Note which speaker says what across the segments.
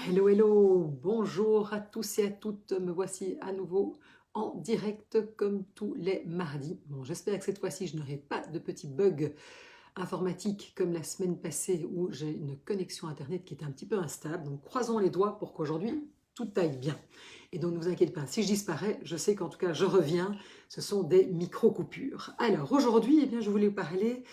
Speaker 1: Hello, hello, bonjour à tous et à toutes, me voici à nouveau en direct comme tous les mardis. Bon, j'espère que cette fois-ci je n'aurai pas de petits bugs informatiques comme la semaine passée où j'ai une connexion internet qui était un petit peu instable. Donc croisons les doigts pour qu'aujourd'hui tout aille bien. Et donc ne vous inquiétez pas, si je disparais, je sais qu'en tout cas je reviens, ce sont des micro-coupures. Alors aujourd'hui, eh bien, je voulais parler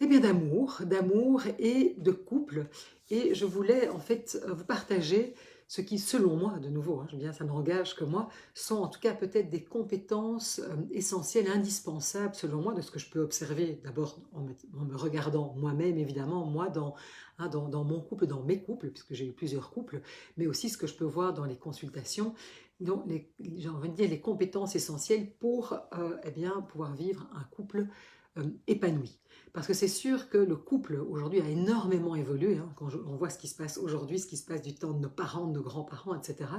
Speaker 1: d'amour et de couple. Et je voulais en fait vous partager ce qui, selon moi, de nouveau, je veux bien, ça n'engage que moi, sont en tout cas peut-être des compétences essentielles, indispensables, selon moi, de ce que je peux observer d'abord en me regardant moi-même, évidemment, moi, dans mon couple, dans mes couples, puisque j'ai eu plusieurs couples, mais aussi ce que je peux voir dans les consultations, donc j'ai envie de dire les compétences essentielles pour bien, pouvoir vivre un couple épanoui. Parce que c'est sûr que le couple aujourd'hui a énormément évolué, quand on voit ce qui se passe aujourd'hui, ce qui se passe du temps de nos parents, de nos grands-parents, etc.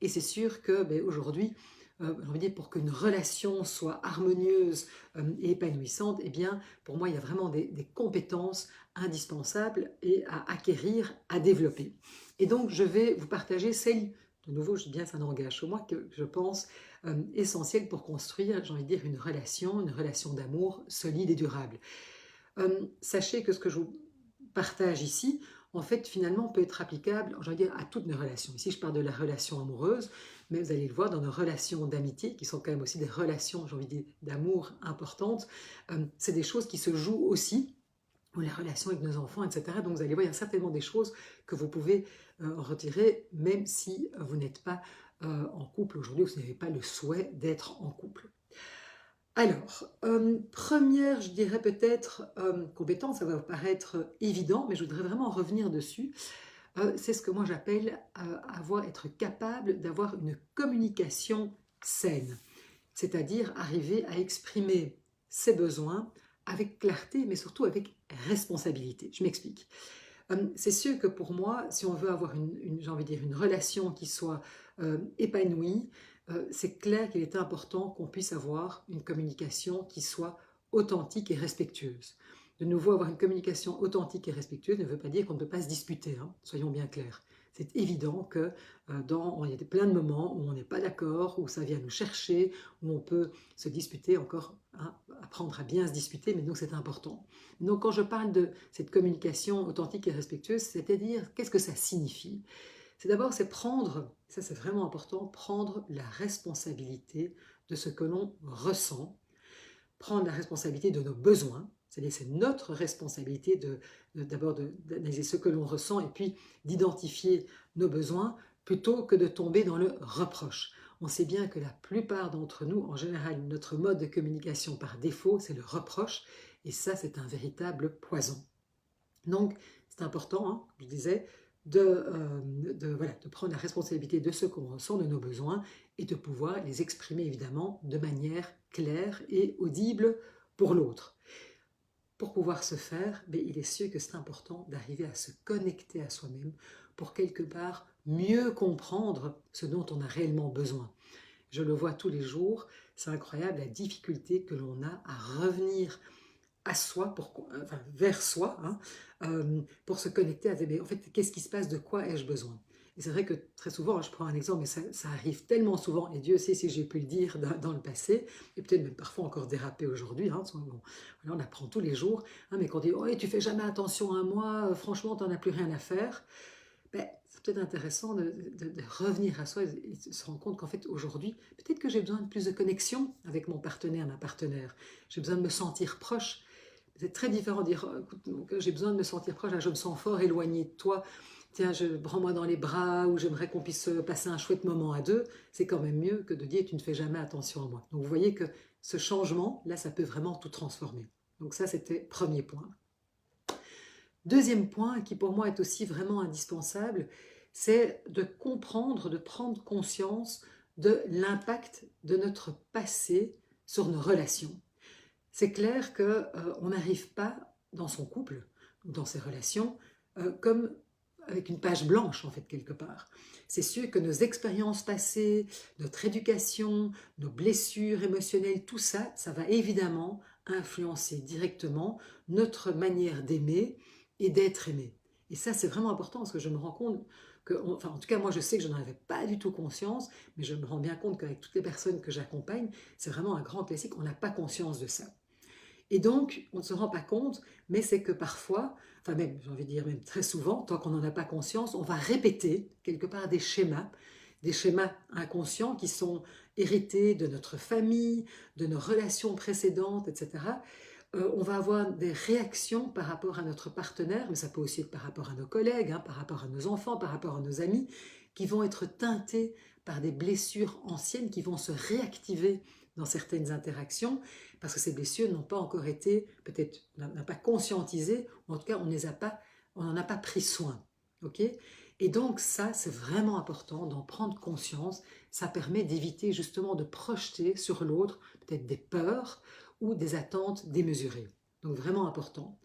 Speaker 1: Et c'est sûr que aujourd'hui, j'ai envie de dire, pour qu'une relation soit harmonieuse et épanouissante, eh bien, pour moi, il y a vraiment des compétences indispensables et à acquérir, à développer. Et donc, je vais vous partager celles, de nouveau, je dis bien, ça n'engage que moi, que je pense essentielles pour construire, j'ai envie de dire, une relation d'amour solide et durable. Sachez que ce que je vous partage ici, en fait, finalement, peut être applicable, j'ai envie de dire, à toutes nos relations. Ici, je parle de la relation amoureuse, mais vous allez le voir dans nos relations d'amitié, qui sont quand même aussi des relations, j'ai envie de dire, d'amour importantes. C'est des choses qui se jouent aussi, ou les relations avec nos enfants, etc. Donc, vous allez voir, il y a certainement des choses que vous pouvez en retirer, même si vous n'êtes pas en couple aujourd'hui, ou vous n'avez pas le souhait d'être en couple. Alors, première, je dirais peut-être compétence, ça va vous paraître évident, mais je voudrais vraiment revenir dessus. C'est ce que moi j'appelle être capable d'avoir une communication saine, c'est-à-dire arriver à exprimer ses besoins avec clarté, mais surtout avec responsabilité. Je m'explique. C'est sûr que pour moi, si on veut avoir j'ai envie de dire, une relation qui soit épanouie, c'est clair qu'il est important qu'on puisse avoir une communication qui soit authentique et respectueuse. De nouveau, avoir une communication authentique et respectueuse ne veut pas dire qu'on ne peut pas se disputer, soyons bien clairs. C'est évident que il y a plein de moments où on n'est pas d'accord, où ça vient nous chercher, où on peut se disputer encore, apprendre à bien se disputer, mais donc c'est important. Donc quand je parle de cette communication authentique et respectueuse, c'est-à-dire qu'est-ce que ça signifie? C'est prendre, ça c'est vraiment important, prendre la responsabilité de ce que l'on ressent, prendre la responsabilité de nos besoins, c'est-à-dire c'est notre responsabilité d'abord d'analyser ce que l'on ressent et puis d'identifier nos besoins plutôt que de tomber dans le reproche. On sait bien que la plupart d'entre nous, en général, notre mode de communication par défaut, c'est le reproche et ça c'est un véritable poison. Donc c'est important, je disais, de prendre la responsabilité de ce qu'on ressent, de nos besoins, et de pouvoir les exprimer évidemment de manière claire et audible pour l'autre. Pour pouvoir se faire, il est sûr que c'est important d'arriver à se connecter à soi-même pour quelque part mieux comprendre ce dont on a réellement besoin. Je le vois tous les jours, c'est incroyable la difficulté que l'on a à revenir à soi, vers soi, pour se connecter à en fait, qu'est-ce qui se passe, de quoi ai-je besoin? Et c'est vrai que très souvent, je prends un exemple, mais ça arrive tellement souvent, et Dieu sait si j'ai pu le dire dans le passé, et peut-être même parfois encore déraper aujourd'hui, on apprend tous les jours, mais quand on dit « Oh, tu fais jamais attention à moi, franchement, tu n'en as plus rien à faire », c'est peut-être intéressant de revenir à soi et de se rendre compte qu'en fait, aujourd'hui, peut-être que j'ai besoin de plus de connexion avec mon partenaire, ma partenaire. J'ai besoin de me sentir proche. C'est très différent de dire oh, écoute, j'ai besoin de me sentir proche, là, je me sens fort éloigné de toi. Tiens, prends-moi dans les bras, ou j'aimerais qu'on puisse passer un chouette moment à deux. C'est quand même mieux que de dire tu ne fais jamais attention à moi. Donc vous voyez que ce changement, là, ça peut vraiment tout transformer. Donc ça, c'était premier point. Deuxième point, qui pour moi est aussi vraiment indispensable, c'est de comprendre, de prendre conscience de l'impact de notre passé sur nos relations. C'est clair qu'on n'arrive pas dans son couple ou dans ses relations comme avec une page blanche en fait quelque part. C'est sûr que nos expériences passées, notre éducation, nos blessures émotionnelles, tout ça, ça va évidemment influencer directement notre manière d'aimer et d'être aimé. Et ça, c'est vraiment important parce que je me rends compte que, enfin, en tout cas, moi, je sais que je n'en avais pas du tout conscience, mais je me rends bien compte qu'avec toutes les personnes que j'accompagne, c'est vraiment un grand classique, on n'a pas conscience de ça. Et donc, on ne se rend pas compte, mais c'est que parfois, enfin même, j'ai envie de dire même très souvent, tant qu'on n'en a pas conscience, on va répéter quelque part des schémas inconscients qui sont hérités de notre famille, de nos relations précédentes, etc. On va avoir des réactions par rapport à notre partenaire, mais ça peut aussi être par rapport à nos collègues, hein, par rapport à nos enfants, par rapport à nos amis, qui vont être teintées par des blessures anciennes qui vont se réactiver dans certaines interactions, parce que ces blessures n'ont pas encore été, peut-être, n'a pas conscientisé, ou en tout cas, on n'en a pas pris soin. Ok. Et donc ça, c'est vraiment important d'en prendre conscience. Ça permet d'éviter justement de projeter sur l'autre peut-être des peurs, ou des attentes démesurées. Donc vraiment important.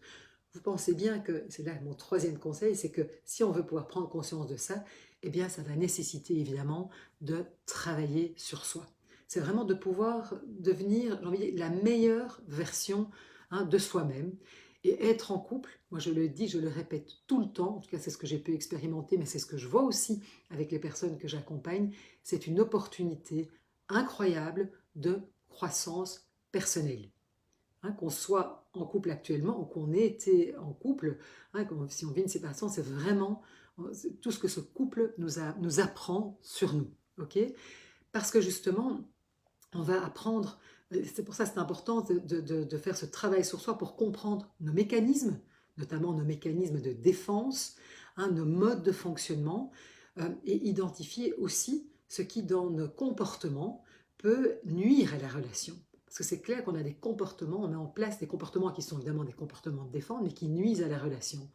Speaker 1: Vous pensez bien que, c'est là mon troisième conseil, c'est que si on veut pouvoir prendre conscience de ça, eh bien ça va nécessiter évidemment de travailler sur soi. C'est vraiment de pouvoir devenir, j'ai envie de dire, la meilleure version, hein, de soi-même. Et être en couple, moi je le dis, je le répète tout le temps, en tout cas c'est ce que j'ai pu expérimenter, mais c'est ce que je vois aussi avec les personnes que j'accompagne, c'est une opportunité incroyable de croissance personnelle. Hein, qu'on soit en couple actuellement ou qu'on ait été en couple, hein, si on vit une séparation, c'est vraiment tout ce que ce couple nous apprend sur nous. Okay, parce que justement, on va apprendre, c'est pour ça que c'est important de faire ce travail sur soi pour comprendre nos mécanismes, notamment nos mécanismes de défense, hein, nos modes de fonctionnement, et identifier aussi ce qui, dans nos comportements, peut nuire à la relation. Parce que c'est clair qu'on a des comportements, on met en place des comportements qui sont évidemment des comportements de défense, mais qui nuisent à la relation.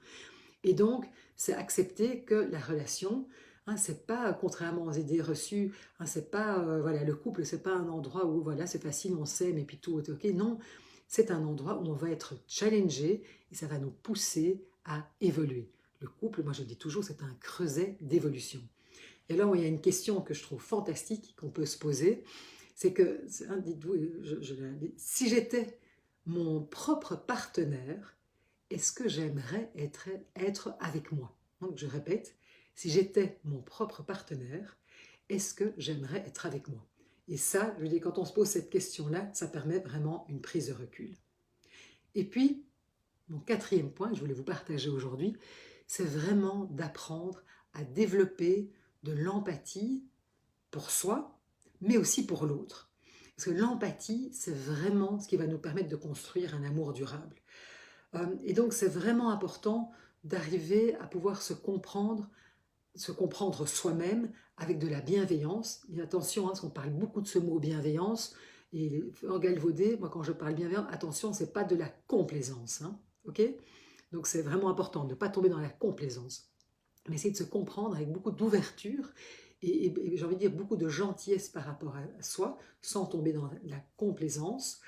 Speaker 1: Et donc, c'est accepter que la relation, hein, c'est pas, contrairement aux idées reçues, hein, c'est pas, voilà, le couple, c'est pas un endroit où voilà, c'est facile, on s'aime et puis tout est ok. Non, c'est un endroit où on va être challengé et ça va nous pousser à évoluer. Le couple, moi je dis toujours, c'est un creuset d'évolution. Et là, il y a une question que je trouve fantastique qu'on peut se poser, c'est que, hein, dites-vous, si j'étais mon propre partenaire, est-ce que j'aimerais être avec moi? Donc je répète, si j'étais mon propre partenaire, est-ce que j'aimerais être avec moi? Et ça, je veux dire, quand on se pose cette question-là, ça permet vraiment une prise de recul. Et puis, mon quatrième point que je voulais vous partager aujourd'hui, c'est vraiment d'apprendre à développer de l'empathie pour soi, mais aussi pour l'autre. Parce que l'empathie, c'est vraiment ce qui va nous permettre de construire un amour durable. Et donc, c'est vraiment important d'arriver à pouvoir se comprendre soi-même avec de la bienveillance. Et attention, hein, parce qu'on parle beaucoup de ce mot bienveillance, et en galvaudé, moi quand je parle bienveillance, attention, c'est pas de la complaisance. Hein, ok. Donc c'est vraiment important de ne pas tomber dans la complaisance, mais essayer de se comprendre avec beaucoup d'ouverture et j'ai envie de dire beaucoup de gentillesse par rapport à soi, sans tomber dans la complaisance.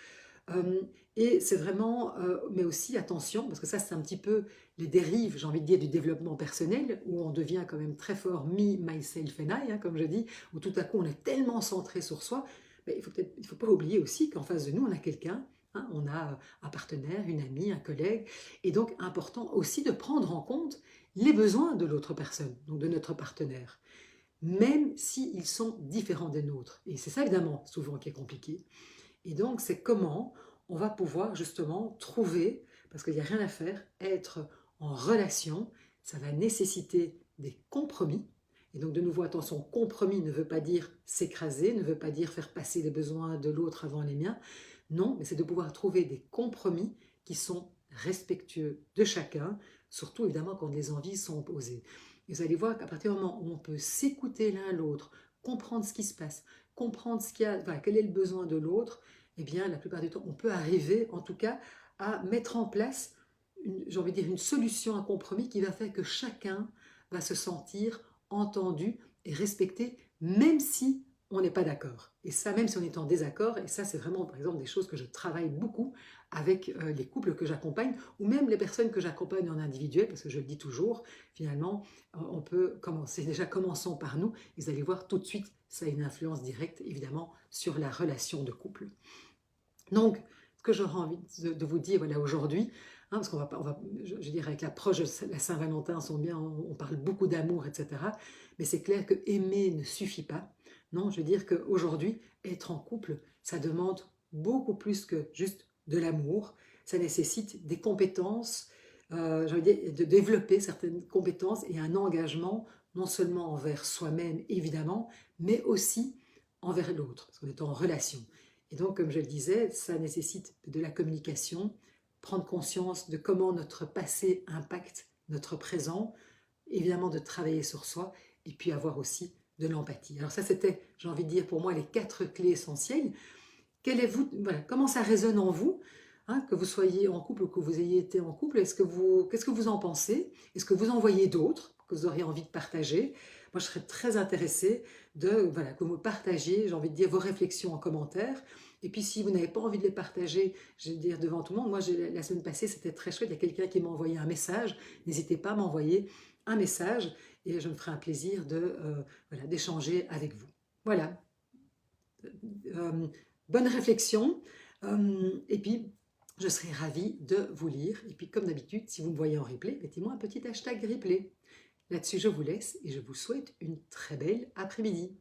Speaker 1: Et c'est vraiment, mais aussi attention, parce que ça c'est un petit peu les dérives, j'ai envie de dire, du développement personnel, où on devient quand même très fort me, myself and I, hein, comme je dis, où tout à coup on est tellement centré sur soi, mais il ne faut pas oublier aussi qu'en face de nous on a quelqu'un, hein, on a un partenaire, une amie, un collègue, et donc important aussi de prendre en compte les besoins de l'autre personne, donc de notre partenaire, même s'ils sont différents des nôtres. Et c'est ça évidemment souvent qui est compliqué. Et donc, c'est comment on va pouvoir justement trouver, parce qu'il n'y a rien à faire, être en relation, ça va nécessiter des compromis. Et donc, de nouveau, attention, compromis ne veut pas dire s'écraser, ne veut pas dire faire passer les besoins de l'autre avant les miens. Non, mais c'est de pouvoir trouver des compromis qui sont respectueux de chacun, surtout évidemment quand les envies sont opposées. Et vous allez voir qu'à partir du moment où on peut s'écouter l'un l'autre, comprendre ce qui se passe, comprendre voilà, quel est le besoin de l'autre, eh bien, la plupart du temps, on peut arriver, en tout cas, à mettre en place, j'ai envie de dire, une solution, un compromis qui va faire que chacun va se sentir entendu et respecté, même si on n'est pas d'accord. Et ça, même si on est en désaccord, et ça, c'est vraiment, par exemple, des choses que je travaille beaucoup avec les couples que j'accompagne, ou même les personnes que j'accompagne en individuel, parce que je le dis toujours, finalement, on peut commencer, déjà commençons par nous, et vous allez voir tout de suite, ça a une influence directe, évidemment, sur la relation de couple. Donc, ce que j'aurais envie de vous dire voilà, aujourd'hui, parce qu'on va, je dirais avec l'approche de la Saint-Valentin, on parle beaucoup d'amour, etc. Mais c'est clair que aimer ne suffit pas. Non, je veux dire qu'aujourd'hui, être en couple, ça demande beaucoup plus que juste de l'amour. Ça nécessite des compétences, je veux dire, de développer certaines compétences et un engagement, non seulement envers soi-même, évidemment, mais aussi envers l'autre, parce qu'on est en relation. Et donc, comme je le disais, ça nécessite de la communication, prendre conscience de comment notre passé impacte notre présent, évidemment de travailler sur soi, et puis avoir aussi de l'empathie. Alors ça, c'était, j'ai envie de dire, pour moi, les 4 clés essentielles. Voilà, comment ça résonne en vous, que vous soyez en couple ou que vous ayez été en couple? Qu'est-ce que vous en pensez? Est-ce que vous en voyez d'autres que vous auriez envie de partager? Moi, je serais très intéressée voilà, que vous partagiez, j'ai envie de dire, vos réflexions en commentaire. Et puis, si vous n'avez pas envie de les partager, je vais dire devant tout le monde, moi, la semaine passée, c'était très chouette, il y a quelqu'un qui m'a envoyé un message. N'hésitez pas à m'envoyer un message et je me ferai un plaisir voilà, d'échanger avec vous. Voilà. Euh, Bonne réflexion. Et puis, je serai ravie de vous lire. Et puis, comme d'habitude, si vous me voyez en replay, mettez-moi un petit hashtag replay. Là-dessus, je vous laisse et je vous souhaite une très belle après-midi.